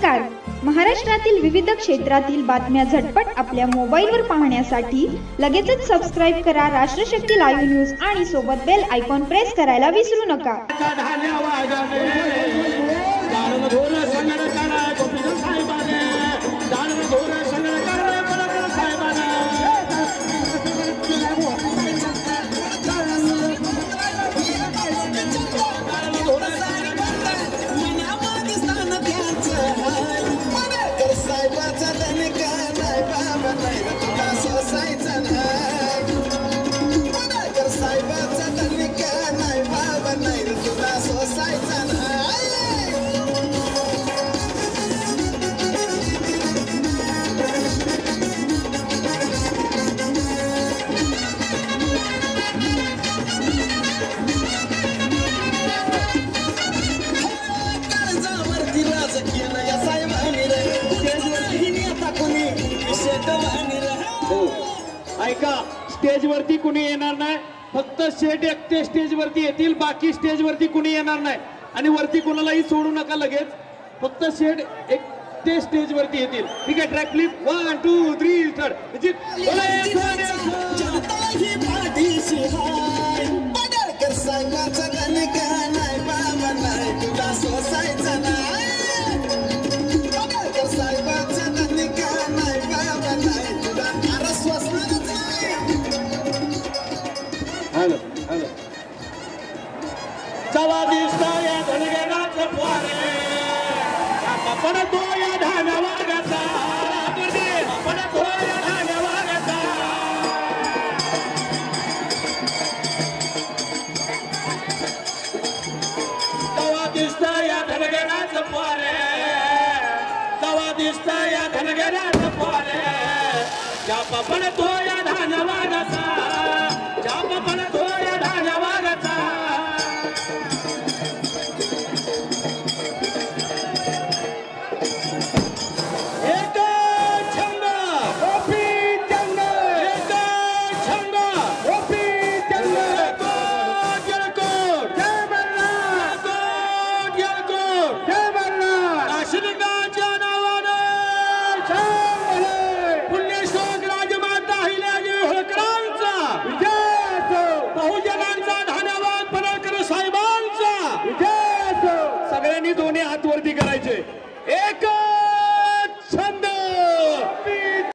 नमस्कार. महाराष्ट्रातील विविध क्षेत्रातील बातम्या झटपट आपल्या मोबाईलवर पाहण्यासाठी लगेचच सबस्क्राईब करा राष्ट्रशक्ती लाईव्ह न्यूज आणि सोबत बेल आयकॉन प्रेस करायला विसरू नका. ऐका, स्टेज वरती कुणी येणार नाही, फक्त शेट एकटे स्टेज वरती येतील, बाकी स्टेज वरती कुणी येणार नाही. आणि वरती कोणालाही सोडू नका लगेच, फक्त शेट एकटे स्टेज वरती येतील. ठीक आहे, track flip 1 2 3 start. Hello hello चला दिसता या धनगराचं पोरे आपण तो या धान्यावागाचा आपण तो या धान्यावागाचा तवा दिसता या धनगराचं पोरे तवा दिसता या धनगराचं पोरे जाप आपण तो या धान्यावागाचा जाप आपण तो